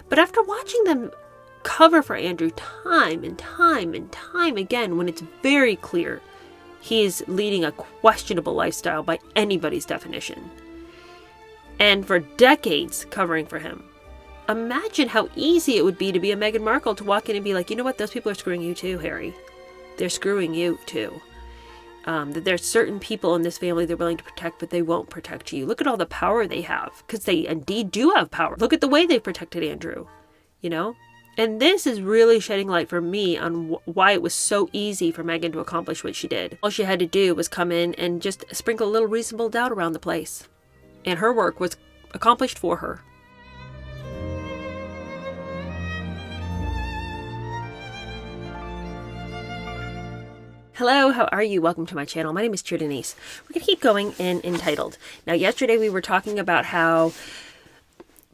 But after watching them cover for Andrew time and time and time again, when it's very clear he's leading a questionable lifestyle by anybody's definition, and for decades covering for him, imagine how easy it would be to be a Meghan Markle, to walk in and be like, you know what, those people are screwing you too, Harry. They're screwing you too. That there's certain people in this family they're willing to protect, but they won't protect you. Look at all the power they have, because they indeed do have power. Look at the way they've protected Andrew, you know? And this is really shedding light for me on why it was so easy for Meghan to accomplish what she did. All she had to do was come in and just sprinkle a little reasonable doubt around the place. And her work was accomplished for her. Hello, how are you? Welcome to my channel. My name is True Denise. We're going to keep going in Entitled. Now, yesterday we were talking about how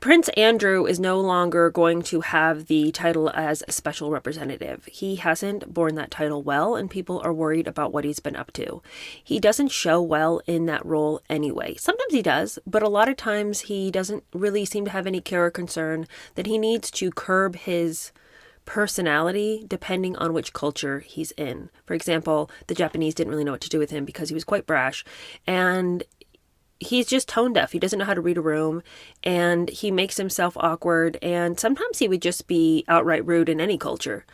Prince Andrew is no longer going to have the title as a special representative. He hasn't borne that title well, and people are worried about what he's been up to. He doesn't show well in that role anyway. Sometimes he does, but a lot of times he doesn't really seem to have any care or concern that he needs to curb his personality depending on which culture he's in. For example, the Japanese didn't really know what to do with him because he was quite brash, and he's just tone deaf. He doesn't know how to read a room, and he makes himself awkward, and sometimes he would just be outright rude in any culture.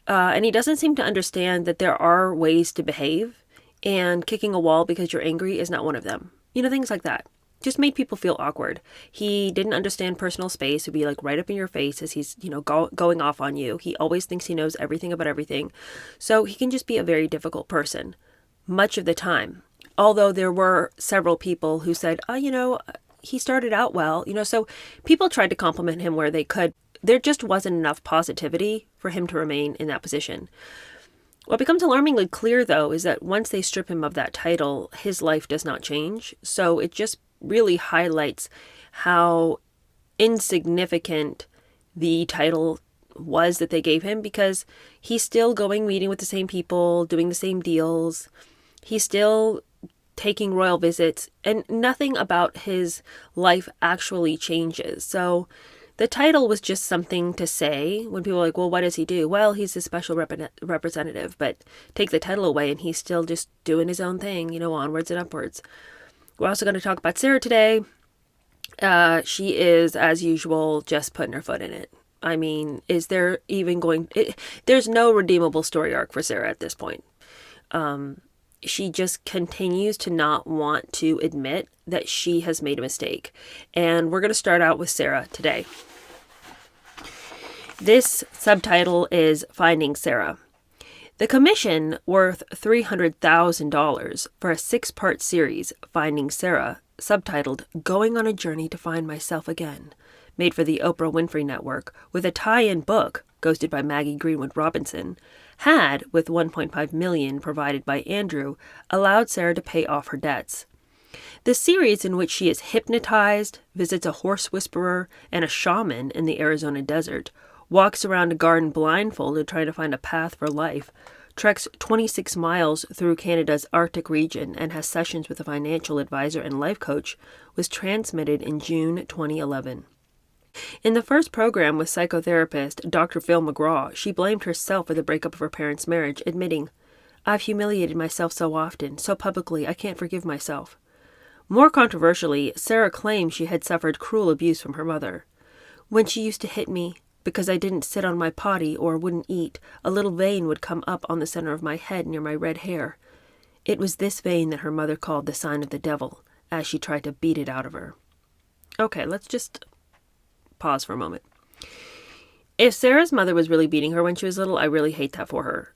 And he doesn't seem to understand that there are ways to behave, and kicking a wall because you're angry is not one of them. You know, things like that. Just made people feel awkward. He didn't understand personal space. He'd be like right up in your face as he's, going off on you. He always thinks he knows everything about everything. So he can just be a very difficult person much of the time. Although there were several people who said, he started out well, so people tried to compliment him where they could. There just wasn't enough positivity for him to remain in that position. What becomes alarmingly clear, though, is that once they strip him of that title, his life does not change. So it just really highlights how insignificant the title was that they gave him, because he's still meeting with the same people, doing the same deals. He's still taking royal visits, and nothing about his life actually changes. So the title was just something to say when people are like, well, what does he do? Well, he's a special representative, but take the title away and he's still just doing his own thing, onwards and upwards. We're also going to talk about Sarah today. She is, as usual, just putting her foot in it. I mean, is there even there's no redeemable story arc for Sarah at this point. She just continues to not want to admit that she has made a mistake. And we're going to start out with Sarah today. This subtitle is Finding Sarah. The commission, worth $300,000 for a 6-part series, Finding Sarah, subtitled Going on a Journey to Find Myself Again, made for the Oprah Winfrey Network, with a tie-in book, ghosted by Maggie Greenwood Robinson, had, with $1.5 million provided by Andrew, allowed Sarah to pay off her debts. The series, in which she is hypnotized, visits a horse whisperer and a shaman in the Arizona desert, walks around a garden blindfolded trying to find a path for life, treks 26 miles through Canada's Arctic region, and has sessions with a financial advisor and life coach, was transmitted in June 2011. In the first program with psychotherapist Dr. Phil McGraw, she blamed herself for the breakup of her parents' marriage, admitting, "I've humiliated myself so often, so publicly, I can't forgive myself." More controversially, Sarah claimed she had suffered cruel abuse from her mother. "When she used to hit me, because I didn't sit on my potty or wouldn't eat, a little vein would come up on the center of my head near my red hair. It was this vein that her mother called the sign of the devil, as she tried to beat it out of her." Okay, let's just pause for a moment. If Sarah's mother was really beating her when she was little, I really hate that for her.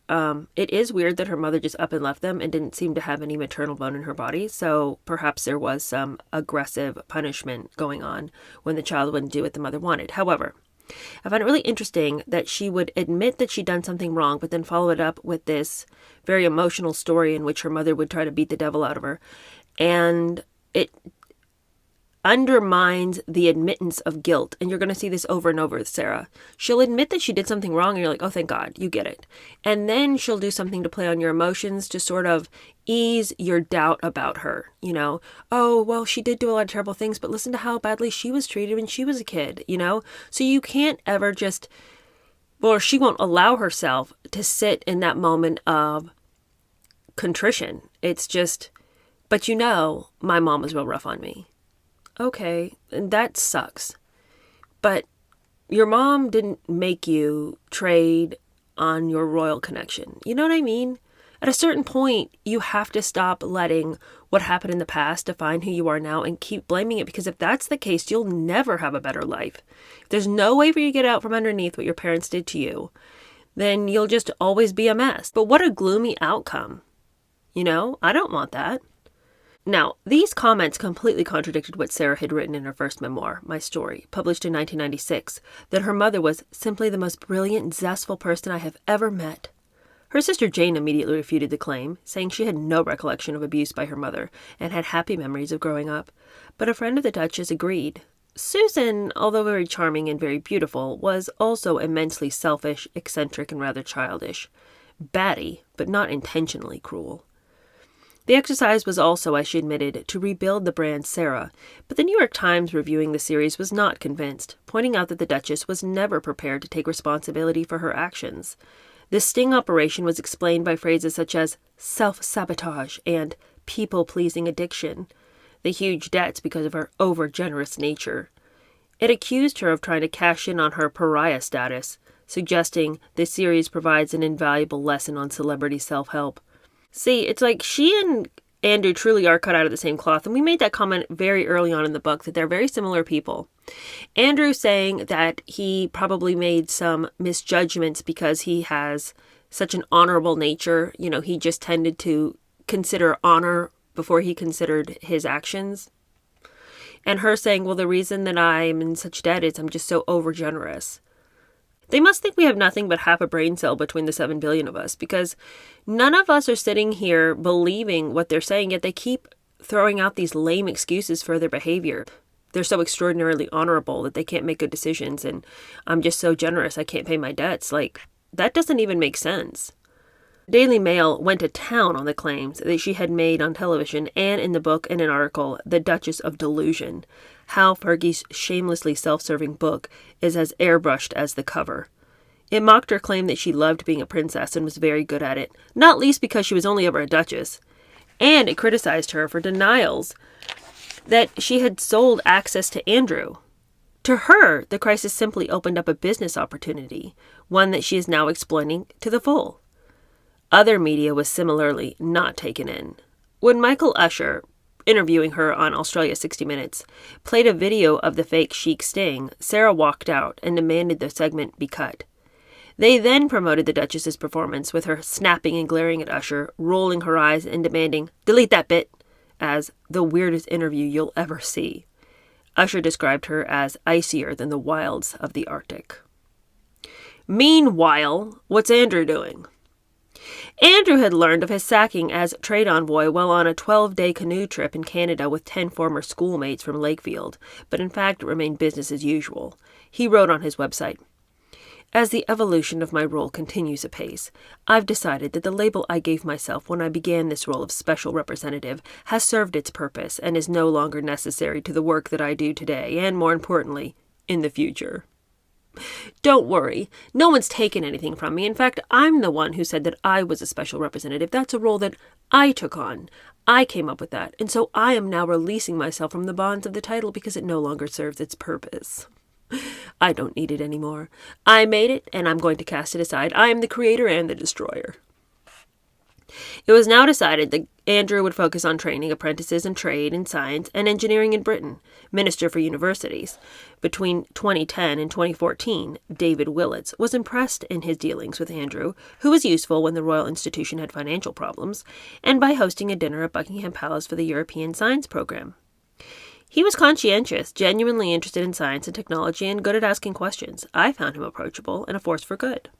It is weird that her mother just up and left them and didn't seem to have any maternal bone in her body, so perhaps there was some aggressive punishment going on when the child wouldn't do what the mother wanted. However, I find it really interesting that she would admit that she'd done something wrong, but then follow it up with this very emotional story in which her mother would try to beat the devil out of her. And undermines the admittance of guilt. And you're going to see this over and over with Sarah. She'll admit that she did something wrong and you're like, oh, thank God, you get it. And then she'll do something to play on your emotions to sort of ease your doubt about her. You know, oh, well, she did do a lot of terrible things, but listen to how badly she was treated when she was a kid, you know? So you can't ever just, or she won't allow herself to sit in that moment of contrition. It's just, but you know, my mom was real rough on me. Okay, and that sucks. But your mom didn't make you trade on your royal connection. You know what I mean? At a certain point, you have to stop letting what happened in the past define who you are now and keep blaming it, because if that's the case, you'll never have a better life. If there's no way for you to get out from underneath what your parents did to you, then you'll just always be a mess. But what a gloomy outcome. You know, I don't want that. Now, these comments completely contradicted what Sarah had written in her first memoir, My Story, published in 1996, that her mother was simply the most brilliant, zestful person I have ever met. Her sister Jane immediately refuted the claim, saying she had no recollection of abuse by her mother and had happy memories of growing up. But a friend of the Duchess agreed. Susan, although very charming and very beautiful, was also immensely selfish, eccentric, and rather childish. Batty, but not intentionally cruel. The exercise was also, as she admitted, to rebuild the brand Sarah, but the New York Times reviewing the series was not convinced, pointing out that the Duchess was never prepared to take responsibility for her actions. The sting operation was explained by phrases such as self-sabotage and people-pleasing addiction, the huge debts because of her over-generous nature. It accused her of trying to cash in on her pariah status, suggesting the series provides an invaluable lesson on celebrity self-help. See, it's like she and Andrew truly are cut out of the same cloth, and we made that comment very early on in the book, that they're very similar people. Andrew saying that he probably made some misjudgments because he has such an honorable nature. You know, he just tended to consider honor before he considered his actions. And her saying, well, the reason that I'm in such debt is I'm just so overgenerous. They must think we have nothing but half a brain cell between the 7 billion of us, because none of us are sitting here believing what they're saying, yet they keep throwing out these lame excuses for their behavior. They're so extraordinarily honorable that they can't make good decisions, and I'm just so generous I can't pay my debts. Like, that doesn't even make sense. Daily Mail went to town on the claims that she had made on television and in the book in an article, The Duchess of Delusion, how Fergie's shamelessly self-serving book is as airbrushed as the cover. It mocked her claim that she loved being a princess and was very good at it, not least because she was only ever a duchess. And it criticized her for denials that she had sold access to Andrew. To her, the crisis simply opened up a business opportunity, one that she is now exploiting to the full. Other media was similarly not taken in. When Michael Usher, interviewing her on Australia 60 Minutes, played a video of the fake chic sting, Sarah walked out and demanded the segment be cut. They then promoted the Duchess's performance with her snapping and glaring at Usher, rolling her eyes and demanding, "Delete that bit," as the weirdest interview you'll ever see. Usher described her as icier than the wilds of the Arctic. Meanwhile, what's Andrew doing? Andrew had learned of his sacking as trade envoy while on a 12-day canoe trip in Canada with 10 former schoolmates from Lakefield, but in fact it remained business as usual. He wrote on his website, "As the evolution of my role continues apace, I've decided that the label I gave myself when I began this role of special representative has served its purpose and is no longer necessary to the work that I do today and, more importantly, in the future. Don't worry, no one's taken anything from me. In fact, I'm the one who said that I was a special representative. That's a role that I took on. I came up with that, and so I am now releasing myself from the bonds of the title because it no longer serves its purpose. I don't need it anymore. I made it, and I'm going to cast it aside. I am the creator and the destroyer." It was now decided that Andrew would focus on training apprentices in trade and science and engineering in Britain, Minister for Universities. Between 2010 and 2014, David Willits was impressed in his dealings with Andrew, who was useful when the Royal Institution had financial problems, and by hosting a dinner at Buckingham Palace for the European Science Program. He was conscientious, genuinely interested in science and technology, and good at asking questions. I found him approachable and a force for good.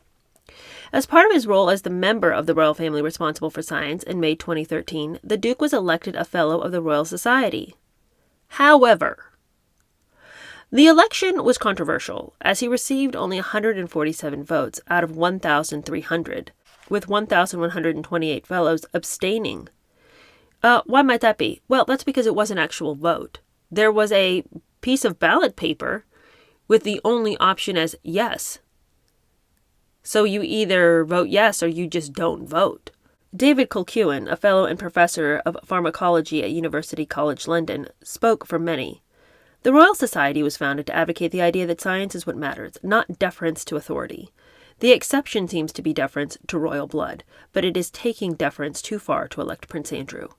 As part of his role as the member of the royal family responsible for science in May 2013, the Duke was elected a Fellow of the Royal Society. However, The election was controversial, as he received only 147 votes out of 1,300, with 1,128 fellows abstaining. Why might that be? Well, that's because it was an actual vote. There was a piece of ballot paper with the only option as yes. So you either vote yes or you just don't vote. David Colquhoun, a fellow and professor of pharmacology at University College London, spoke for many. The Royal Society was founded to advocate the idea that science is what matters, not deference to authority. The exception seems to be deference to royal blood, but it is taking deference too far to elect Prince Andrew.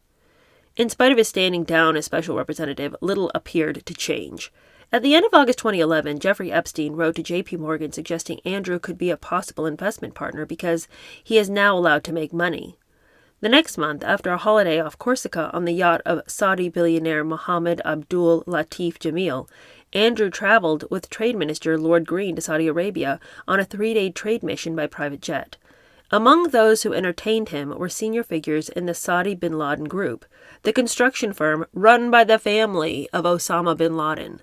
In spite of his standing down as special representative, little appeared to change. At the end of August 2011, Jeffrey Epstein wrote to J.P. Morgan suggesting Andrew could be a possible investment partner because he is now allowed to make money. The next month, after a holiday off Corsica on the yacht of Saudi billionaire Mohammed Abdul Latif Jameel, Andrew traveled with Trade Minister Lord Green to Saudi Arabia on a 3-day trade mission by private jet. Among those who entertained him were senior figures in the Saudi bin Laden Group, the construction firm run by the family of Osama bin Laden.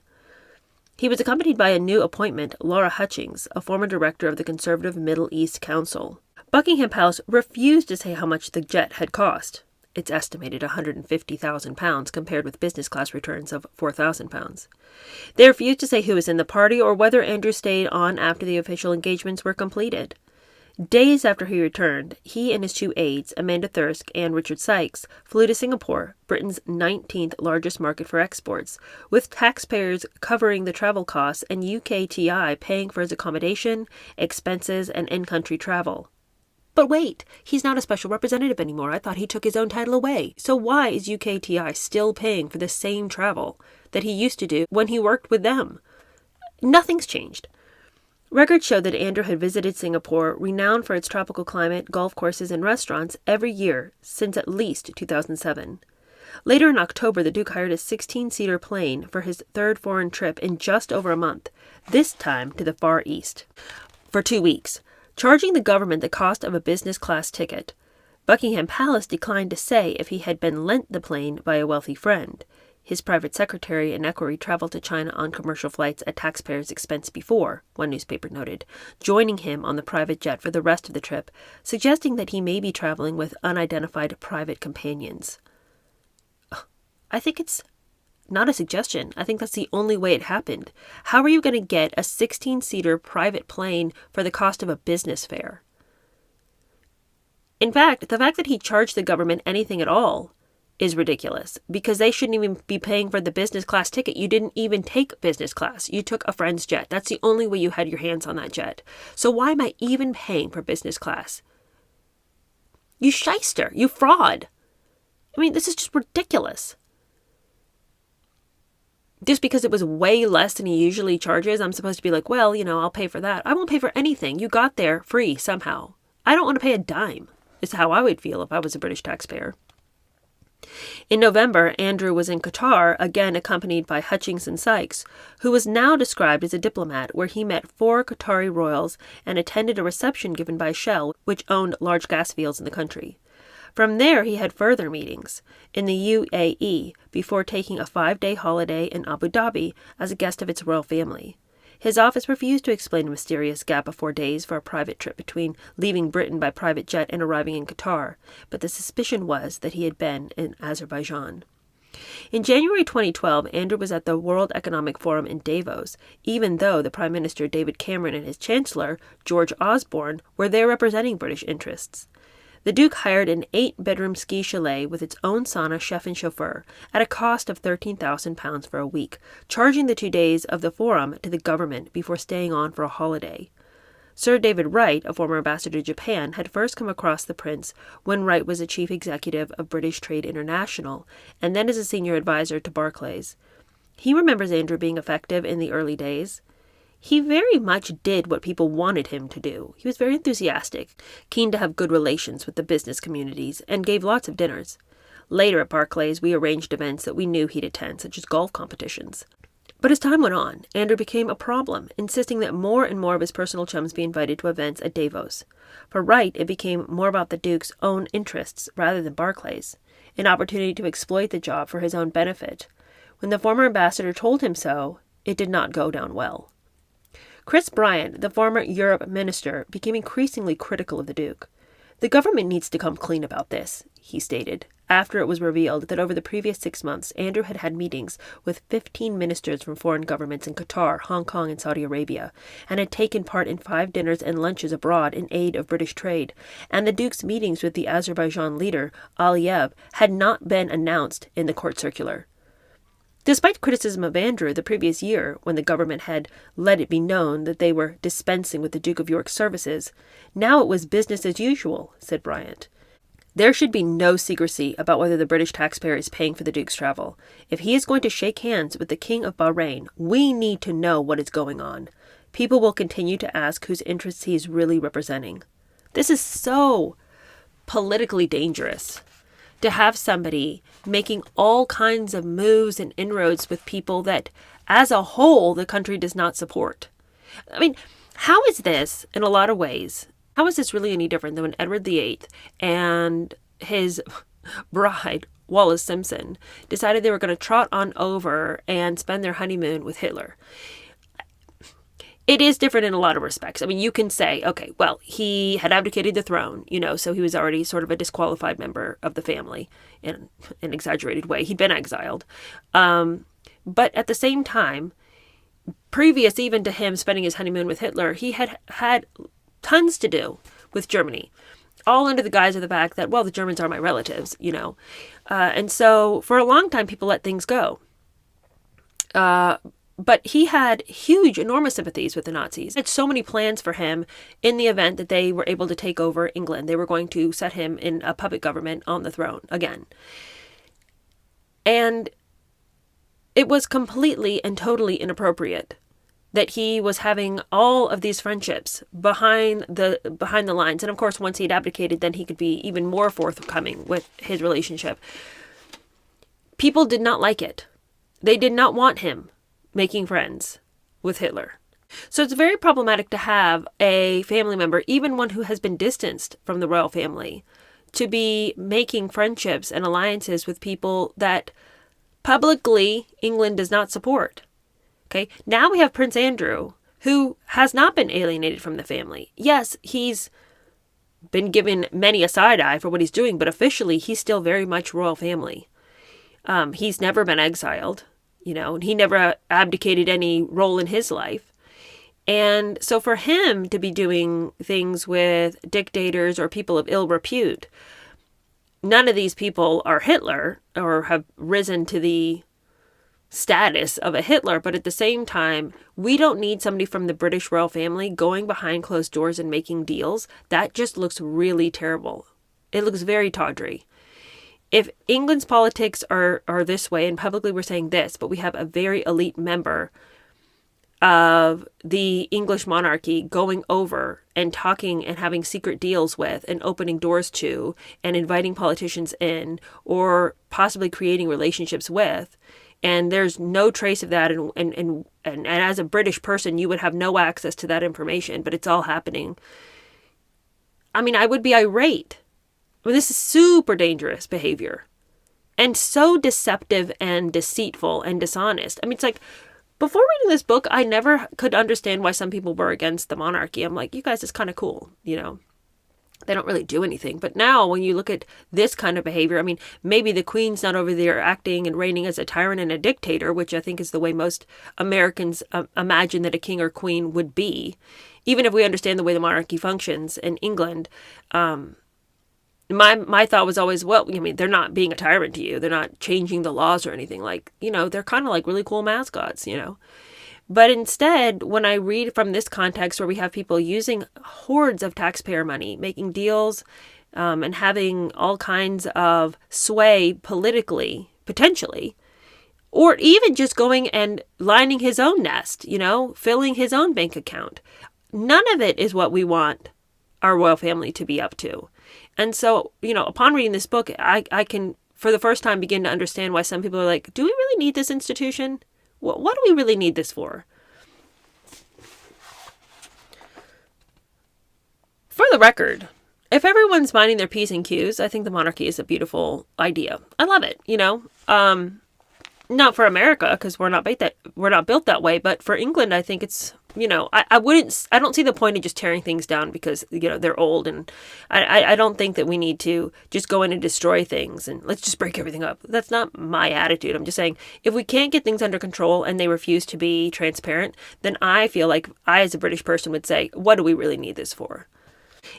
He was accompanied by a new appointment, Laura Hutchings, a former director of the Conservative Middle East Council. Buckingham Palace refused to say how much the jet had cost. It's estimated £150,000 compared with business class returns of £4,000. They refused to say who was in the party or whether Andrew stayed on after the official engagements were completed. Days after he returned, he and his 2 aides, Amanda Thirsk and Richard Sykes, flew to Singapore, Britain's 19th largest market for exports, with taxpayers covering the travel costs and UKTI paying for his accommodation, expenses, and in-country travel. But wait, he's not a special representative anymore. I thought he took his own title away. So why is UKTI still paying for the same travel that he used to do when he worked with them? Nothing's changed. Records show that Andrew had visited Singapore, renowned for its tropical climate, golf courses, and restaurants, every year since at least 2007. Later in October, the Duke hired a 16-seater plane for his 3rd foreign trip in just over a month, this time to the Far East, for 2 weeks, charging the government the cost of a business class ticket. Buckingham Palace declined to say if he had been lent the plane by a wealthy friend. His private secretary and equerry traveled to China on commercial flights at taxpayers' expense before, one newspaper noted, joining him on the private jet for the rest of the trip, suggesting that he may be traveling with unidentified private companions. I think it's not a suggestion. I think that's the only way it happened. How are you going to get a 16-seater private plane for the cost of a business fare? In fact, the fact that he charged the government anything at all is ridiculous, because they shouldn't even be paying for the business class ticket. You didn't even take business class. You took a friend's jet. That's the only way you had your hands on that jet. So why am I even paying for business class? You shyster. You fraud. I mean, this is just ridiculous. Just because it was way less than he usually charges, I'm supposed to be like, well, I'll pay for that. I won't pay for anything. You got there free somehow. I don't want to pay a dime, is how I would feel if I was a British taxpayer. In November, Andrew was in Qatar, again accompanied by Hutchings and Sykes, who was now described as a diplomat, where he met 4 Qatari royals and attended a reception given by Shell, which owned large gas fields in the country. From there, he had further meetings in the UAE before taking a 5-day holiday in Abu Dhabi as a guest of its royal family. His office refused to explain a mysterious gap of 4 days for a private trip between leaving Britain by private jet and arriving in Qatar, but the suspicion was that he had been in Azerbaijan. In January 2012, Andrew was at the World Economic Forum in Davos, even though the Prime Minister David Cameron and his Chancellor, George Osborne, were there representing British interests. The Duke hired an 8-bedroom ski chalet with its own sauna, chef, and chauffeur at a cost of £13,000 for a week, charging the 2 days of the forum to the government before staying on for a holiday. Sir David Wright, a former ambassador to Japan, had first come across the prince when Wright was a chief executive of British Trade International, and then as a senior advisor to Barclays. He remembers Andrew being effective in the early days. He very much did what people wanted him to do. He was very enthusiastic, keen to have good relations with the business communities, and gave lots of dinners. Later at Barclays, we arranged events that we knew he'd attend, such as golf competitions. But as time went on, Andrew became a problem, insisting that more and more of his personal chums be invited to events at Davos. For Wright, it became more about the Duke's own interests rather than Barclays, an opportunity to exploit the job for his own benefit. When the former ambassador told him so, it did not go down well. Chris Bryant, the former Europe minister, became increasingly critical of the Duke. "The government needs to come clean about this," he stated, after it was revealed that over the previous 6 months, Andrew had had meetings with 15 ministers from foreign governments in Qatar, Hong Kong, and Saudi Arabia, and had taken part in 5 dinners and lunches abroad in aid of British trade, and the Duke's meetings with the Azerbaijan leader, Aliyev, had not been announced in the court circular. Despite criticism of Andrew the previous year, when the government had let it be known that they were dispensing with the Duke of York's services, now it was business as usual, said Bryant. "There should be no secrecy about whether the British taxpayer is paying for the Duke's travel. If he is going to shake hands with the King of Bahrain, we need to know what is going on. People will continue to ask whose interests he is really representing." This is so politically dangerous, to have somebody making all kinds of moves and inroads with people that, as a whole, the country does not support. I mean, how is this, in a lot of ways, how is this really any different than when Edward VIII and his bride, Wallis Simpson, decided they were going to trot on over and spend their honeymoon with Hitler? It is different in a lot of respects. I mean, you can say, okay, well, he had abdicated the throne, so he was already sort of a disqualified member of the family in an exaggerated way. He'd been exiled. But at the same time, previous even to him spending his honeymoon with Hitler, he had had tons to do with Germany, all under the guise of the fact that, well, the Germans are my relatives, And so for a long time, people let things go. But he had huge, enormous sympathies with the Nazis. Had so many plans for him in the event that they were able to take over England. They were going to set him in a puppet government on the throne again. And it was completely and totally inappropriate that he was having all of these friendships behind the lines. And of course, once he'd abdicated, then he could be even more forthcoming with his relationship. People did not like it. They did not want him making friends with Hitler. So it's very problematic to have a family member, even one who has been distanced from the royal family, to be making friendships and alliances with people that publicly England does not support. Okay, now we have Prince Andrew, who has not been alienated from the family. Yes, he's been given many a side eye for what he's doing, but officially he's still very much royal family. He's never been exiled. And he never abdicated any role in his life. And so for him to be doing things with dictators or people of ill repute, none of these people are Hitler or have risen to the status of a Hitler. But at the same time, we don't need somebody from the British royal family going behind closed doors and making deals. That just looks really terrible. It looks very tawdry. If England's politics are this way, and publicly we're saying this, but we have a very elite member of the English monarchy going over and talking and having secret deals with and opening doors to and inviting politicians in or possibly creating relationships with, and there's no trace of that, and as a British person, you would have no access to that information, but it's all happening. I mean, I would be irate. Well, this is super dangerous behavior and so deceptive and deceitful and dishonest. I mean, it's like, before reading this book, I never could understand why some people were against the monarchy. I'm like, you guys, it's kind of cool, They don't really do anything. But now when you look at this kind of behavior, I mean, maybe the Queen's not over there acting and reigning as a tyrant and a dictator, which I think is the way most Americans imagine that a king or queen would be. Even if we understand the way the monarchy functions in England, my thought was always, well, they're not being a tyrant to you. They're not changing the laws or anything. Like, they're kind of like really cool mascots, But instead, when I read from this context where we have people using hordes of taxpayer money, making deals, and having all kinds of sway politically, potentially, or even just going and lining his own nest, filling his own bank account. None of it is what we want our royal family to be up to. And so, upon reading this book, I can, for the first time, begin to understand why some people are like, do we really need this institution? What do we really need this for? For the record, if everyone's minding their P's and Q's, I think the monarchy is a beautiful idea. I love it, Not for America, because we're not built that way. But for England, I think it's, I don't see the point of just tearing things down because, they're old. And I don't think that we need to just go in and destroy things and let's just break everything up. That's not my attitude. I'm just saying, if we can't get things under control and they refuse to be transparent, then I feel like I, as a British person, would say, what do we really need this for?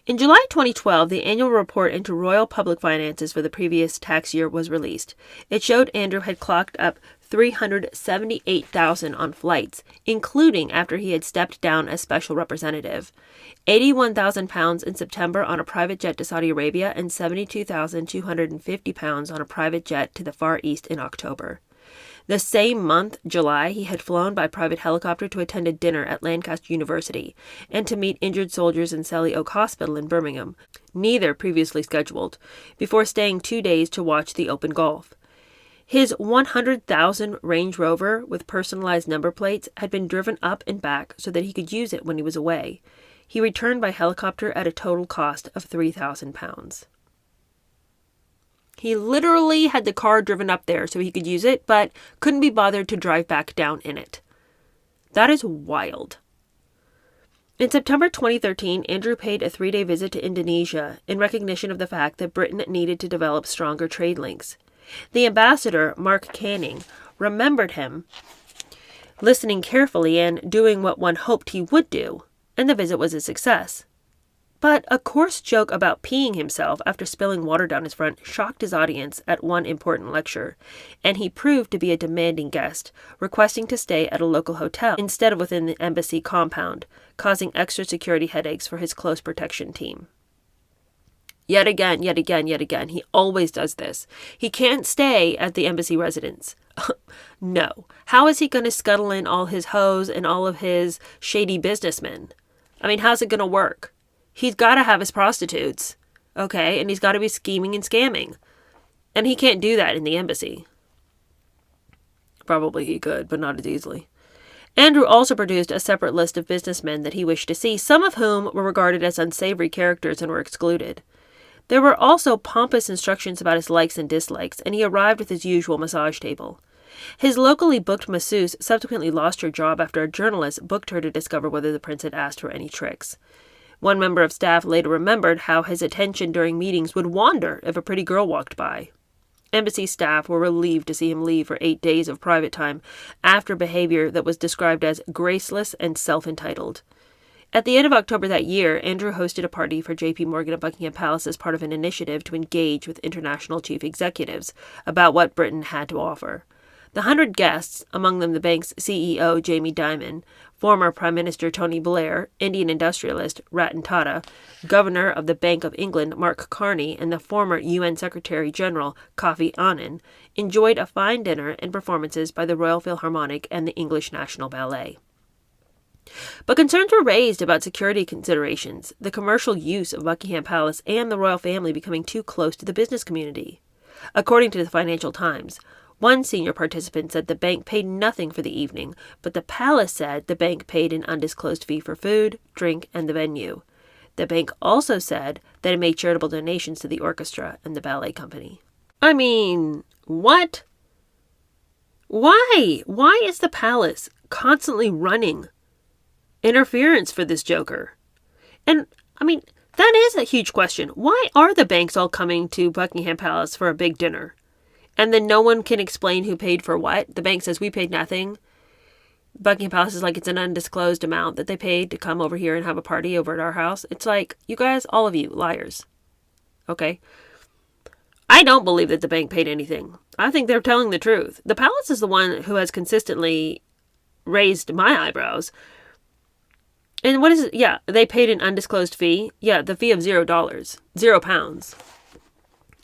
In July 2012, the annual report into royal public finances for the previous tax year was released. It showed Andrew had clocked up $378,000 on flights, including after he had stepped down as special representative, £81,000 in September on a private jet to Saudi Arabia, and £72,250 on a private jet to the Far East in October. The same month, July, he had flown by private helicopter to attend a dinner at Lancaster University and to meet injured soldiers in Selly Oak Hospital in Birmingham, neither previously scheduled, before staying 2 days to watch the Open Golf. His 100,000 Range Rover with personalized number plates had been driven up and back so that he could use it when he was away. He returned by helicopter at a total cost of £3,000. He literally had the car driven up there so he could use it, but couldn't be bothered to drive back down in it. That is wild. In September 2013, Andrew paid a 3-day visit to Indonesia in recognition of the fact that Britain needed to develop stronger trade links. The ambassador, Mark Canning, remembered him, listening carefully and doing what one hoped he would do, and the visit was a success. But a coarse joke about peeing himself after spilling water down his front shocked his audience at one important lecture, and he proved to be a demanding guest, requesting to stay at a local hotel instead of within the embassy compound, causing extra security headaches for his close protection team. Yet again, he always does this. He can't stay at the embassy residence. No. How is he going to scuttle in all his hoes and all of his shady businessmen? I mean, how's it going to work? He's got to have his prostitutes, okay? And he's got to be scheming and scamming. And he can't do that in the embassy. Probably he could, but not as easily. Andrew also produced a separate list of businessmen that he wished to see, some of whom were regarded as unsavory characters and were excluded. There were also pompous instructions about his likes and dislikes, and he arrived with his usual massage table. His locally booked masseuse subsequently lost her job after a journalist booked her to discover whether the prince had asked for any tricks. One member of staff later remembered how his attention during meetings would wander if a pretty girl walked by. Embassy staff were relieved to see him leave for 8 days of private time after behavior that was described as graceless and self-entitled. At the end of October that year, Andrew hosted a party for J.P. Morgan at Buckingham Palace as part of an initiative to engage with international chief executives about what Britain had to offer. The 100 guests, among them the bank's CEO Jamie Dimon, former Prime Minister Tony Blair, Indian industrialist Ratan Tata, Governor of the Bank of England Mark Carney, and the former UN Secretary General Kofi Annan, enjoyed a fine dinner and performances by the Royal Philharmonic and the English National Ballet. But concerns were raised about security considerations, the commercial use of Buckingham Palace, and the royal family becoming too close to the business community. According to the Financial Times, one senior participant said the bank paid nothing for the evening, but the palace said the bank paid an undisclosed fee for food, drink, and the venue. The bank also said that it made charitable donations to the orchestra and the ballet company. I mean, what? Why? Why is the palace constantly running interference for this joker? And, I mean, that is a huge question. Why are the banks all coming to Buckingham Palace for a big dinner? And then no one can explain who paid for what. The bank says we paid nothing. Buckingham Palace is like it's an undisclosed amount that they paid to come over here and have a party over at our house. It's like, you guys, all of you, liars. Okay? I don't believe that the bank paid anything. I think they're telling the truth. The palace is the one who has consistently raised my eyebrows. And what is it? Yeah, they paid an undisclosed fee. Yeah, the fee of $0. £0.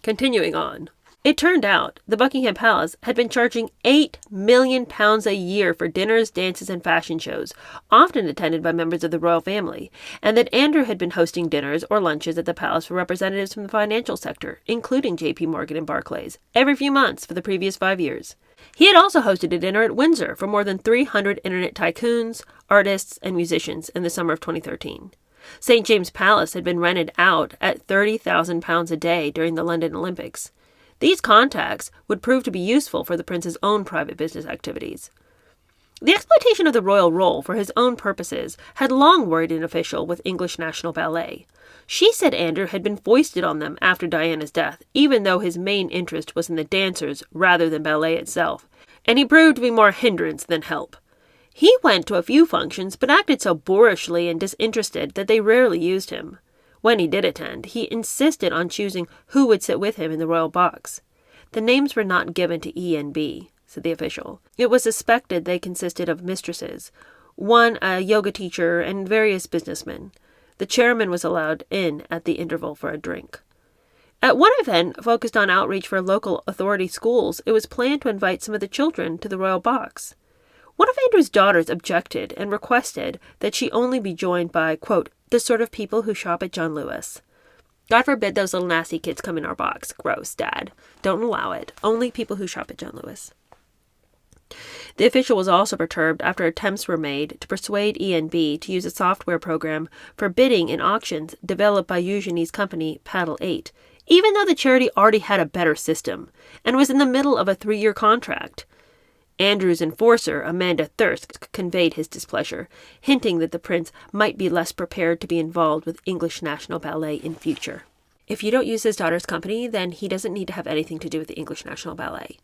Continuing on. It turned out the Buckingham Palace had been charging £8 million a year for dinners, dances, and fashion shows, often attended by members of the royal family, and that Andrew had been hosting dinners or lunches at the palace for representatives from the financial sector, including J.P. Morgan and Barclays, every few months for the previous 5 years. He had also hosted a dinner at Windsor for more than 300 internet tycoons, artists, and musicians in the summer of 2013. St. James Palace had been rented out at £30,000 a day during the London Olympics. These contacts would prove to be useful for the prince's own private business activities. The exploitation of the royal role for his own purposes had long worried an official with English National Ballet. She said Andrew had been foisted on them after Diana's death, even though his main interest was in the dancers rather than ballet itself, and he proved to be more hindrance than help. He went to a few functions, but acted so boorishly and disinterested that they rarely used him. When he did attend, he insisted on choosing who would sit with him in the royal box. The names were not given to E and B, said the official. It was suspected they consisted of mistresses, one a yoga teacher, and various businessmen. The chairman was allowed in at the interval for a drink. At one event focused on outreach for local authority schools, it was planned to invite some of the children to the royal box. One of Andrew's daughters objected and requested that she only be joined by, quote, the sort of people who shop at John Lewis. God forbid those little nasty kids come in our box. Gross, Dad. Don't allow it. Only people who shop at John Lewis. The official was also perturbed after attempts were made to persuade E&B to use a software program for bidding in auctions developed by Eugenie's company, Paddle 8, even though the charity already had a better system and was in the middle of a 3-year contract. Andrew's enforcer, Amanda Thirsk, conveyed his displeasure, hinting that the prince might be less prepared to be involved with English National Ballet in future. If you don't use his daughter's company, then he doesn't need to have anything to do with the English National Ballet.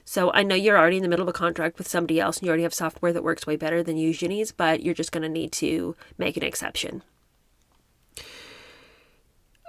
So I know you're already in the middle of a contract with somebody else and you already have software that works way better than Eugenie's, but you're just going to need to make an exception.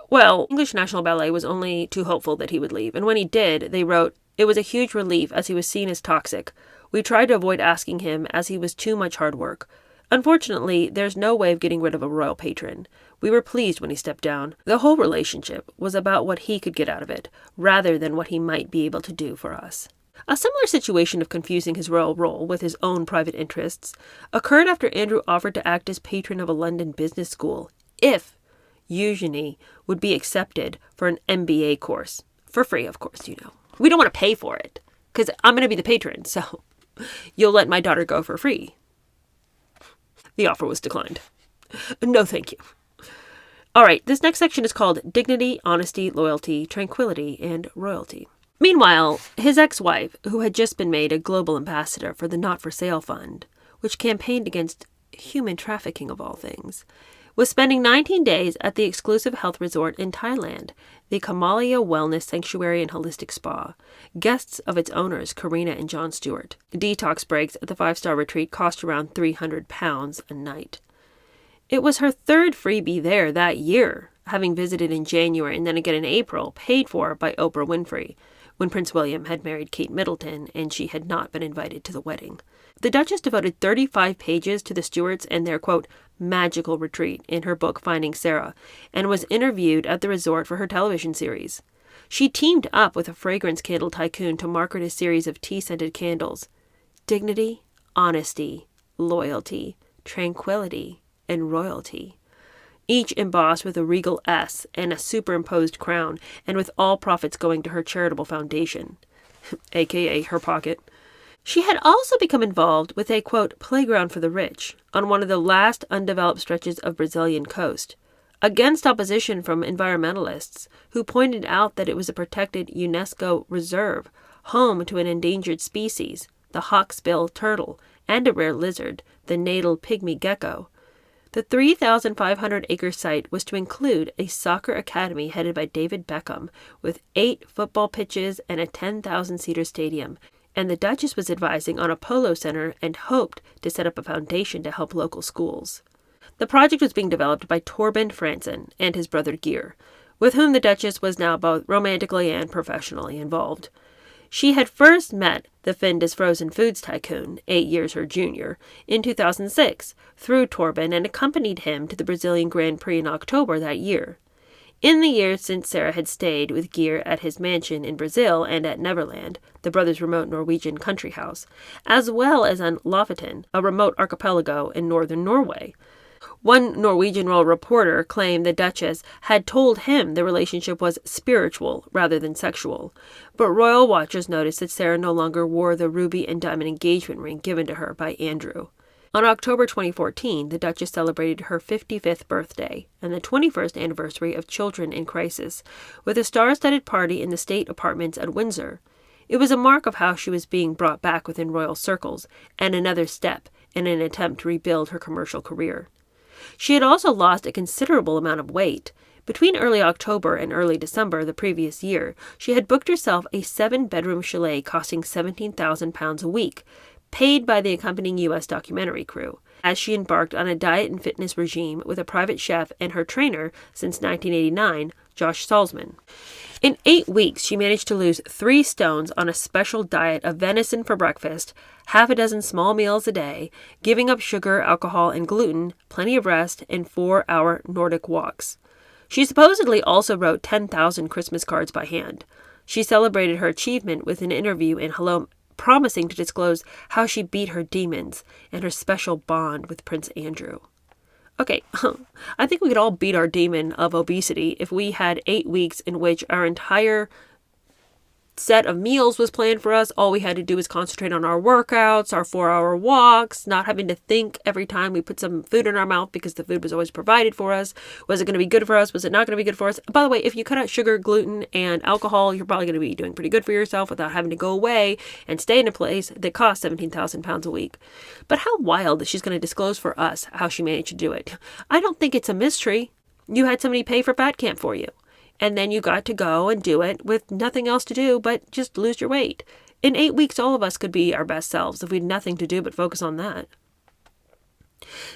Well, English National Ballet was only too hopeful that he would leave, and when he did, they wrote, it was a huge relief as he was seen as toxic. We tried to avoid asking him as he was too much hard work. Unfortunately, there's no way of getting rid of a royal patron. We were pleased when he stepped down. The whole relationship was about what he could get out of it, rather than what he might be able to do for us. A similar situation of confusing his royal role with his own private interests occurred after Andrew offered to act as patron of a London business school, if Eugenie would be accepted for an MBA course. For free, of course, you know. We don't want to pay for it, because I'm going to be the patron, so you'll let my daughter go for free. The offer was declined. No, thank you. All right, this next section is called Dignity, Honesty, Loyalty, Tranquility, and Royalty. Meanwhile, his ex-wife, who had just been made a global ambassador for the Not-for-Sale Fund, which campaigned against human trafficking of all things, was spending 19 days at the exclusive health resort in Thailand, the Kamalia Wellness Sanctuary and Holistic Spa. Guests of its owners, Karina and John Stewart. Detox breaks at the 5-star retreat cost around £300 a night. It was her third freebie there that year, having visited in January and then again in April, paid for by Oprah Winfrey, when Prince William had married Kate Middleton and she had not been invited to the wedding. The Duchess devoted 35 pages to the Stewarts and their, quote, magical retreat in her book Finding Sarah, and was interviewed at the resort for her television series. She teamed up with a fragrance candle tycoon to market a series of tea-scented candles. Dignity, honesty, loyalty, tranquility, and royalty. Each embossed with a regal S and a superimposed crown, and with all profits going to her charitable foundation, aka her pocket. She had also become involved with a, quote, playground for the rich on one of the last undeveloped stretches of Brazilian coast, against opposition from environmentalists who pointed out that it was a protected UNESCO reserve, home to an endangered species, the hawksbill turtle, and a rare lizard, the natal pygmy gecko. The 3,500-acre site was to include a soccer academy headed by David Beckham, with 8 football pitches and a 10,000-seater stadium, and the Duchess was advising on a polo center and hoped to set up a foundation to help local schools. The project was being developed by Torben Franzen and his brother Geir, with whom the Duchess was now both romantically and professionally involved. She had first met the Findus frozen foods tycoon, 8 years her junior, in 2006 through Torben and accompanied him to the Brazilian Grand Prix in October that year. In the years since Sarah had stayed with Geir at his mansion in Brazil and at Neverland, the brothers' remote Norwegian country house, as well as on Lofoten, a remote archipelago in northern Norway. One Norwegian royal reporter claimed the Duchess had told him the relationship was spiritual rather than sexual, but royal watchers noticed that Sarah no longer wore the ruby and diamond engagement ring given to her by Andrew. On October 2014, the Duchess celebrated her 55th birthday and the 21st anniversary of Children in Crisis with a star-studded party in the state apartments at Windsor. It was a mark of how she was being brought back within royal circles and another step in an attempt to rebuild her commercial career. She had also lost a considerable amount of weight. Between early October and early December the previous year, she had booked herself a 7-bedroom chalet costing £17,000 a week, paid by the accompanying U.S. documentary crew, as she embarked on a diet and fitness regime with a private chef and her trainer since 1989, Josh Salzman. In 8 weeks, she managed to lose 3 stones on a special diet of venison for breakfast, half a dozen small meals a day, giving up sugar, alcohol, and gluten, plenty of rest, and 4-hour Nordic walks. She supposedly also wrote 10,000 Christmas cards by hand. She celebrated her achievement with an interview in Hello, promising to disclose how she beat her demons and her special bond with Prince Andrew. Okay, I think we could all beat our demon of obesity if we had 8 weeks in which our entire set of meals was planned for us. All we had to do was concentrate on our workouts, our 4-hour walks, not having to think every time we put some food in our mouth because the food was always provided for us. Was it going to be good for us? Was it not going to be good for us? By the way, if you cut out sugar, gluten, and alcohol, you're probably going to be doing pretty good for yourself without having to go away and stay in a place that costs £17,000 a week. But how wild that she's going to disclose for us how she managed to do it. I don't think it's a mystery. You had somebody pay for fat camp for you. And then you got to go and do it with nothing else to do but just lose your weight. In 8 weeks, all of us could be our best selves if we had nothing to do but focus on that.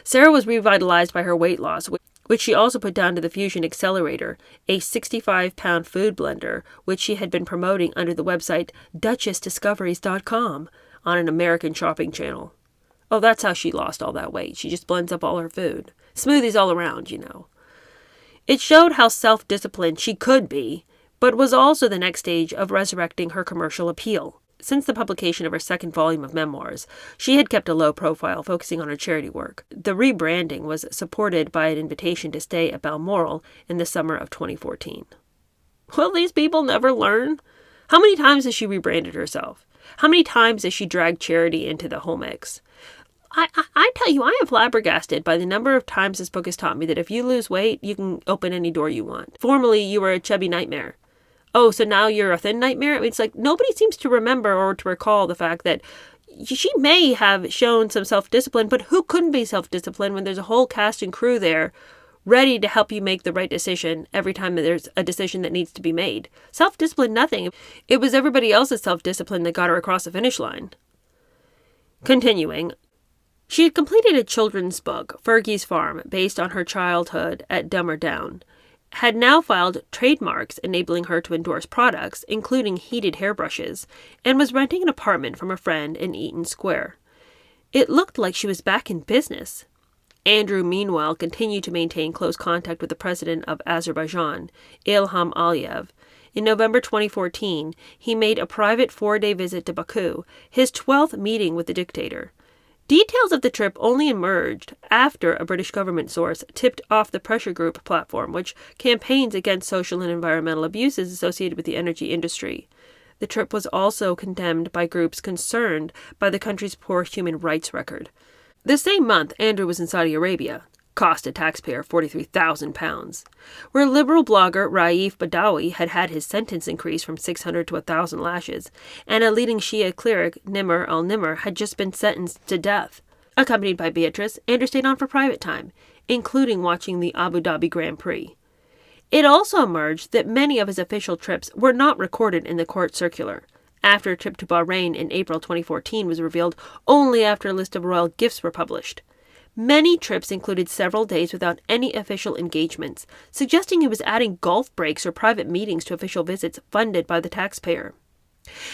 Sarah was revitalized by her weight loss, which she also put down to the Fusion Accelerator, a 65-pound food blender, which she had been promoting under the website DuchessDiscoveries.com on an American shopping channel. Oh, that's how she lost all that weight. She just blends up all her food. Smoothies all around, you know. It showed how self-disciplined she could be, but was also the next stage of resurrecting her commercial appeal. Since the publication of her second volume of memoirs, she had kept a low profile, focusing on her charity work. The rebranding was supported by an invitation to stay at Balmoral in the summer of 2014. Will these people never learn? How many times has she rebranded herself? How many times has she dragged charity into the whole mix? I tell you, I am flabbergasted by the number of times this book has taught me that if you lose weight, you can open any door you want. Formerly, you were a chubby nightmare. Oh, so now you're a thin nightmare? I mean, it's like nobody seems to remember or to recall the fact that she may have shown some self-discipline, but who couldn't be self-disciplined when there's a whole cast and crew there ready to help you make the right decision every time there's a decision that needs to be made? Self-discipline, nothing. It was everybody else's self-discipline that got her across the finish line. Continuing. She had completed a children's book, Fergie's Farm, based on her childhood at Dummer Down, had now filed trademarks enabling her to endorse products, including heated hairbrushes, and was renting an apartment from a friend in Eaton Square. It looked like she was back in business. Andrew, meanwhile, continued to maintain close contact with the president of Azerbaijan, Ilham Aliyev. In November 2014, he made a private 4-day visit to Baku, his 12th meeting with the dictator. Details of the trip only emerged after a British government source tipped off the Pressure Group platform, which campaigns against social and environmental abuses associated with the energy industry. The trip was also condemned by groups concerned by the country's poor human rights record. The same month, Andrew was in Saudi Arabia, cost a taxpayer £43,000, where liberal blogger Raif Badawi had had his sentence increased from 600 to 1,000 lashes, and a leading Shia cleric, Nimr al-Nimr, had just been sentenced to death. Accompanied by Beatrice, Andrew stayed on for private time, including watching the Abu Dhabi Grand Prix. It also emerged that many of his official trips were not recorded in the court circular. After a trip to Bahrain in April 2014 was revealed only after a list of royal gifts were published. Many trips included several days without any official engagements, suggesting he was adding golf breaks or private meetings to official visits funded by the taxpayer.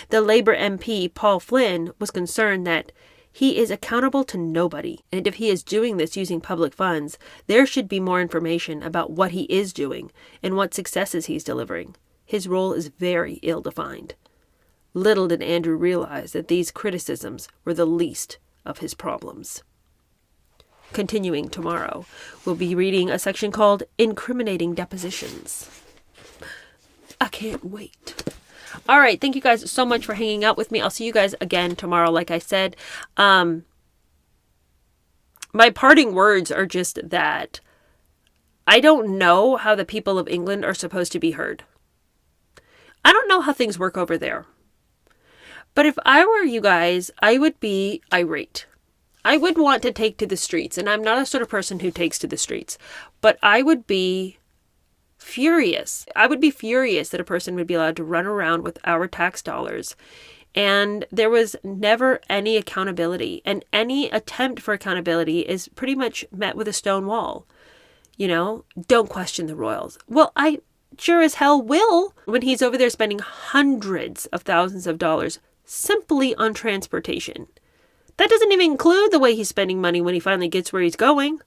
The Labour MP Paul Flynn was concerned that he is accountable to nobody, and if he is doing this using public funds, there should be more information about what he is doing and what successes he's delivering. His role is very ill-defined. Little did Andrew realize that these criticisms were the least of his problems. Continuing tomorrow, we'll be reading a section called Incriminating Depositions. I can't wait. All right, thank you guys so much for hanging out with me. I'll see you guys again tomorrow, like I said. My parting words are just that I don't know how the people of England are supposed to be heard. I don't know how things work over there. But if I were you guys, I would be irate. I would want to take to the streets, and I'm not a sort of person who takes to the streets, but I would be furious. I would be furious that a person would be allowed to run around with our tax dollars, and there was never any accountability, and any attempt for accountability is pretty much met with a stone wall. You know, don't question the royals. Well, I sure as hell will when he's over there spending hundreds of thousands of dollars simply on transportation. That doesn't even include the way he's spending money when he finally gets where he's going.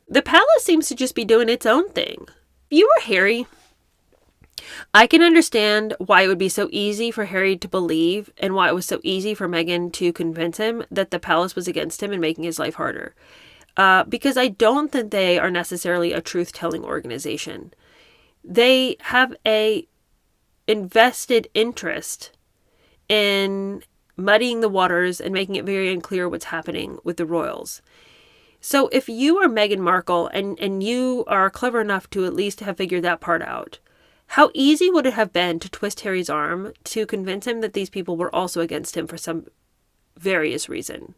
The palace seems to just be doing its own thing. If you were Harry, I can understand why it would be so easy for Harry to believe and why it was so easy for Meghan to convince him that the palace was against him and making his life harder. Because I don't think they are necessarily a truth-telling organization. They have a invested interest in muddying the waters and making it very unclear what's happening with the royals. So if you are Meghan Markle and you are clever enough to at least have figured that part out, how easy would it have been to twist Harry's arm to convince him that these people were also against him for some various reason?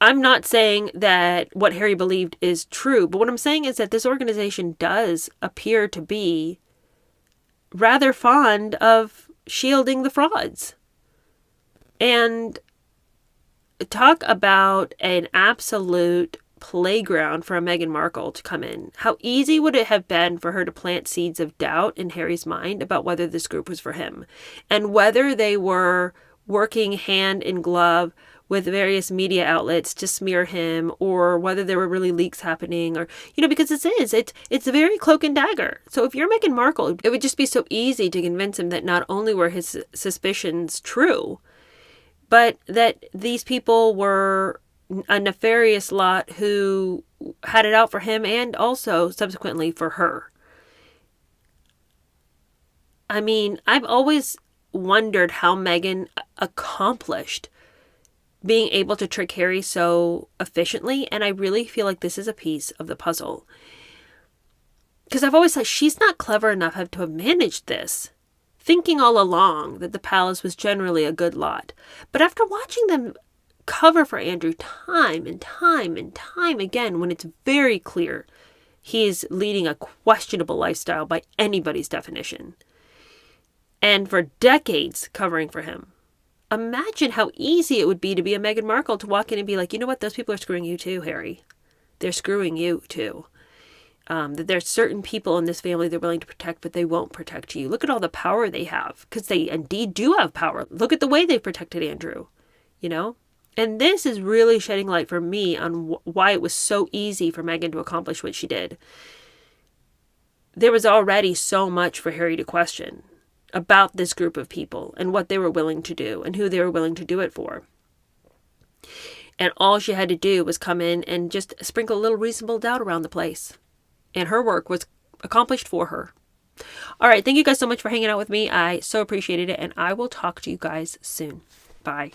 I'm not saying that what Harry believed is true, but what I'm saying is that this organization does appear to be rather fond of shielding the frauds. And talk about an absolute playground for a Meghan Markle to come in. How easy would it have been for her to plant seeds of doubt in Harry's mind about whether this group was for him and whether they were working hand in glove with various media outlets to smear him, or whether there were really leaks happening, or, because it's a very cloak and dagger. So if you're Meghan Markle, it would just be so easy to convince him that not only were his suspicions true, but that these people were a nefarious lot who had it out for him and also subsequently for her. I mean, I've always wondered how Meghan accomplished being able to trick Harry so efficiently, and I really feel like this is a piece of the puzzle. Because I've always thought she's not clever enough to have managed this, thinking all along that the palace was generally a good lot. But after watching them cover for Andrew time and time and time again, when it's very clear he is leading a questionable lifestyle by anybody's definition, and for decades covering for him, imagine how easy it would be to be a Meghan Markle, to walk in and be like, you know what, those people are screwing you too, Harry. They're screwing you too. That there's certain people in this family they're willing to protect, but they won't protect you. Look at all the power they have, because they indeed do have power. Look at the way they've protected Andrew, And this is really shedding light for me on why it was so easy for Meghan to accomplish what she did. There was already so much for Harry to question about this group of people and what they were willing to do and who they were willing to do it for. And all she had to do was come in and just sprinkle a little reasonable doubt around the place. And her work was accomplished for her. All right, thank you guys so much for hanging out with me. I so appreciated it, and I will talk to you guys soon. Bye.